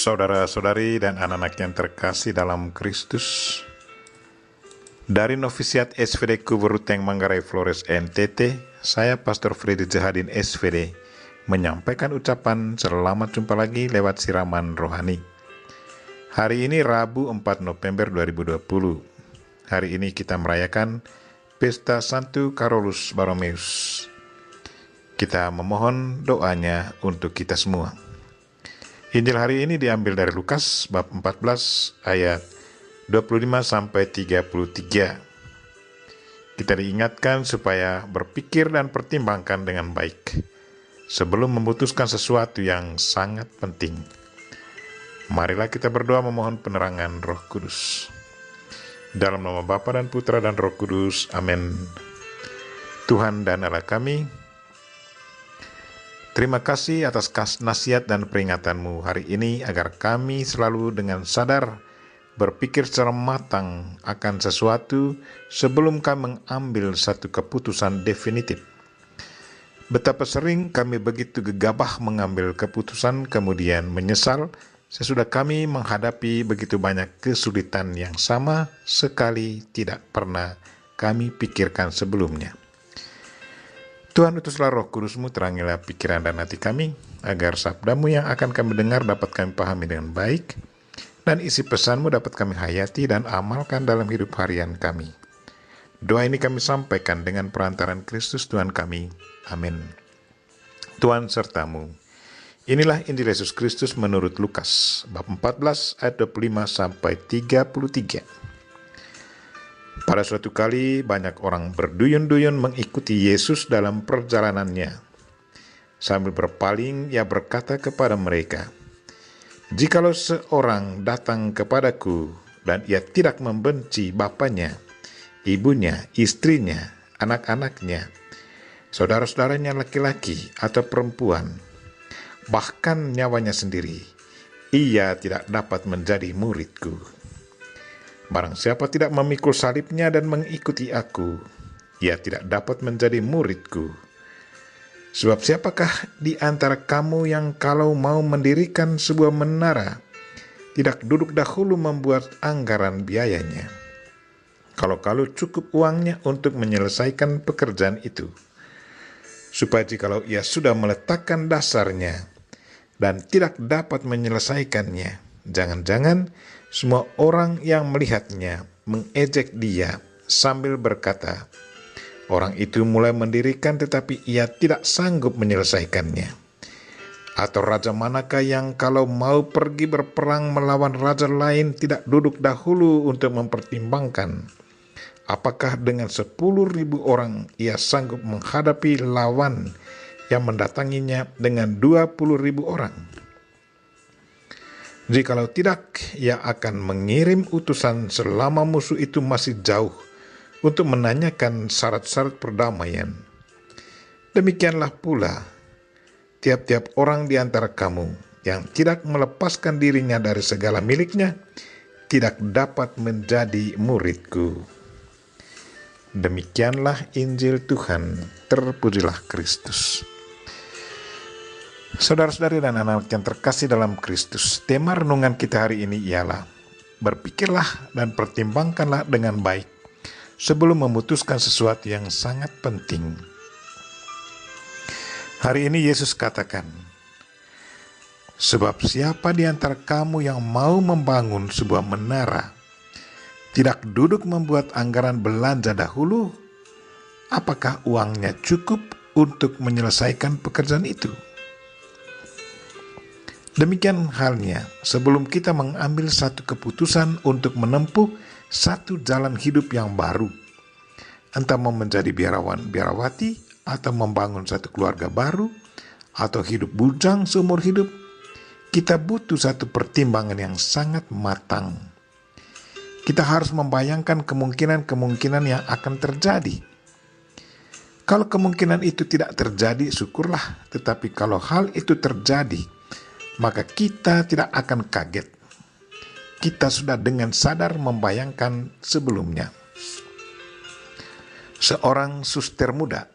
Saudara-saudari dan anak-anak yang terkasih dalam Kristus, dari Novisiat SVD Kuburuteng Manggarai Flores NTT, saya Pastor Freddy Jahadin SVD menyampaikan ucapan selamat jumpa lagi lewat siraman rohani. Hari ini Rabu 4 November 2020. Hari ini kita merayakan Pesta Santo Carolus Borromeus. Kita memohon doanya untuk kita semua. Injil hari ini diambil dari Lukas bab 14 ayat 25 sampai 33. Kita diingatkan supaya berpikir dan pertimbangkan dengan baik sebelum memutuskan sesuatu yang sangat penting. Marilah kita berdoa memohon penerangan Roh Kudus. Dalam nama Bapa dan Putra dan Roh Kudus, amin. Tuhan dan Allah kami, terima kasih atas nasihat dan peringatan-Mu hari ini agar kami selalu dengan sadar berpikir secara matang akan sesuatu sebelum kami mengambil satu keputusan definitif. Betapa sering kami begitu gegabah mengambil keputusan kemudian menyesal sesudah kami menghadapi begitu banyak kesulitan yang sama sekali tidak pernah kami pikirkan sebelumnya. Tuhan, utuslah Roh Kudus-Mu, terangilah pikiran dan hati kami, agar sabda-Mu yang akan kami dengar dapat kami pahami dengan baik, dan isi pesan-Mu dapat kami hayati dan amalkan dalam hidup harian kami. Doa ini kami sampaikan dengan perantaran Kristus Tuhan kami. Amin. Tuhan serta-Mu. Inilah Injil Yesus Kristus menurut Lukas, bab 14 ayat 25 sampai 33. Pada suatu kali banyak orang berduyun-duyun mengikuti Yesus dalam perjalanannya. Sambil berpaling, ia berkata kepada mereka, "Jikalau seorang datang kepadaku dan ia tidak membenci bapaknya, ibunya, istrinya, anak-anaknya, saudara-saudaranya laki-laki atau perempuan, bahkan nyawanya sendiri, ia tidak dapat menjadi muridku. Barang siapa tidak memikul salibnya dan mengikuti aku, ia tidak dapat menjadi muridku. Sebab siapakah di antara kamu yang kalau mau mendirikan sebuah menara, tidak duduk dahulu membuat anggaran biayanya? Kalau cukup uangnya untuk menyelesaikan pekerjaan itu, supaya jikalau ia sudah meletakkan dasarnya dan tidak dapat menyelesaikannya, jangan-jangan semua orang yang melihatnya mengejek dia sambil berkata, orang itu mulai mendirikan tetapi ia tidak sanggup menyelesaikannya. Atau raja manakah yang kalau mau pergi berperang melawan raja lain tidak duduk dahulu untuk mempertimbangkan apakah dengan 10.000 orang ia sanggup menghadapi lawan yang mendatanginya dengan 20.000 orang? Jikalau tidak, ia akan mengirim utusan selama musuh itu masih jauh untuk menanyakan syarat-syarat perdamaian. Demikianlah pula, tiap-tiap orang di antara kamu yang tidak melepaskan dirinya dari segala miliknya, tidak dapat menjadi muridku." Demikianlah Injil Tuhan, terpujilah Kristus. Saudara-saudari dan anak-anak yang terkasih dalam Kristus, tema renungan kita hari ini ialah berpikirlah dan pertimbangkanlah dengan baik sebelum memutuskan sesuatu yang sangat penting. Hari ini Yesus katakan, "Sebab siapa di antara kamu yang mau membangun sebuah menara, tidak duduk membuat anggaran belanja dahulu, apakah uangnya cukup untuk menyelesaikan pekerjaan itu?" Demikian halnya sebelum kita mengambil satu keputusan untuk menempuh satu jalan hidup yang baru, entah mau menjadi biarawan biarawati atau membangun satu keluarga baru atau hidup bujang seumur hidup, kita butuh satu pertimbangan yang sangat matang. Kita harus membayangkan kemungkinan-kemungkinan yang akan terjadi. Kalau kemungkinan itu tidak terjadi, syukurlah, tetapi kalau hal itu terjadi, maka kita tidak akan kaget. Kita sudah dengan sadar membayangkan sebelumnya. Seorang suster muda,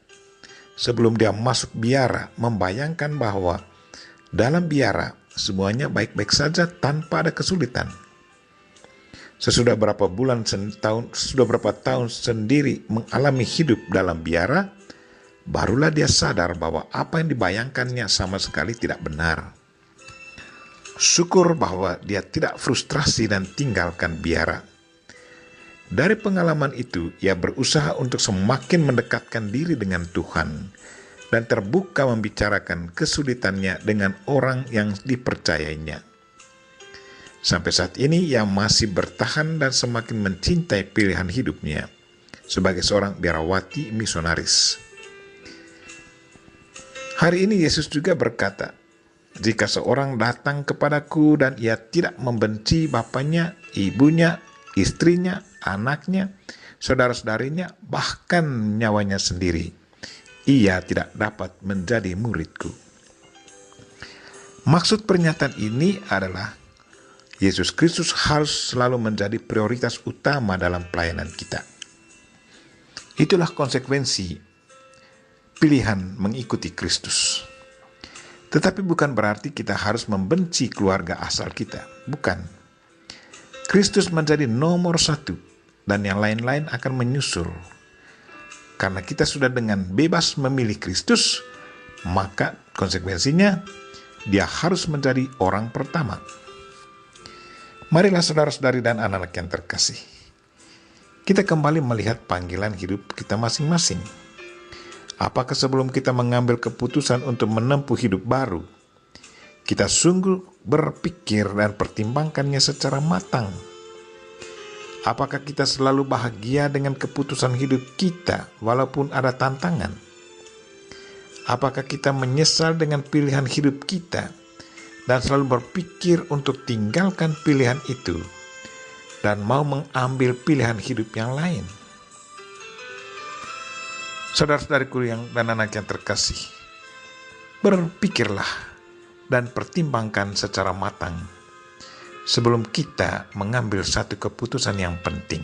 sebelum dia masuk biara, membayangkan bahwa dalam biara semuanya baik-baik saja tanpa ada kesulitan. Sudah berapa tahun sendiri mengalami hidup dalam biara, barulah dia sadar bahwa apa yang dibayangkannya sama sekali tidak benar. Syukur bahwa dia tidak frustrasi dan tinggalkan biara. Dari pengalaman itu, ia berusaha untuk semakin mendekatkan diri dengan Tuhan dan terbuka membicarakan kesulitannya dengan orang yang dipercayainya. Sampai saat ini ia masih bertahan dan semakin mencintai pilihan hidupnya sebagai seorang biarawati misionaris. Hari ini Yesus juga berkata, "Jika seorang datang kepadaku dan ia tidak membenci bapaknya, ibunya, istrinya, anaknya, saudara-saudarinya, bahkan nyawanya sendiri, ia tidak dapat menjadi muridku." Maksud pernyataan ini adalah Yesus Kristus harus selalu menjadi prioritas utama dalam pelayanan kita. Itulah konsekuensi pilihan mengikuti Kristus. Tetapi bukan berarti kita harus membenci keluarga asal kita. Bukan. Kristus menjadi nomor satu dan yang lain-lain akan menyusul. Karena kita sudah dengan bebas memilih Kristus, maka konsekuensinya dia harus menjadi orang pertama. Marilah saudara-saudari dan anak-anak yang terkasih, kita kembali melihat panggilan hidup kita masing-masing. Apakah sebelum kita mengambil keputusan untuk menempuh hidup baru, kita sungguh berpikir dan pertimbangkannya secara matang? Apakah kita selalu bahagia dengan keputusan hidup kita walaupun ada tantangan? Apakah kita menyesal dengan pilihan hidup kita dan selalu berpikir untuk tinggalkan pilihan itu dan mau mengambil pilihan hidup yang lain? Saudara-saudariku dan anak yang terkasih, berpikirlah dan pertimbangkan secara matang sebelum kita mengambil satu keputusan yang penting.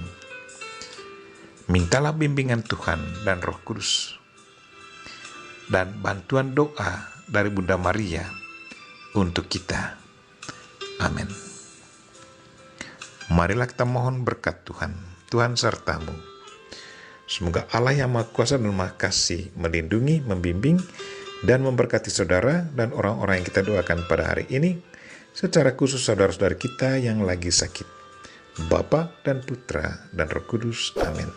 Mintalah bimbingan Tuhan dan Roh Kudus dan bantuan doa dari Bunda Maria untuk kita. Amin. Marilah kita mohon berkat Tuhan. Tuhan sertamu. Semoga Allah yang Maha Kuasa dan Maha Kasih melindungi, membimbing, dan memberkati saudara dan orang-orang yang kita doakan pada hari ini, secara khusus saudara-saudara kita yang lagi sakit. Bapa dan Putra dan Roh Kudus. Amin.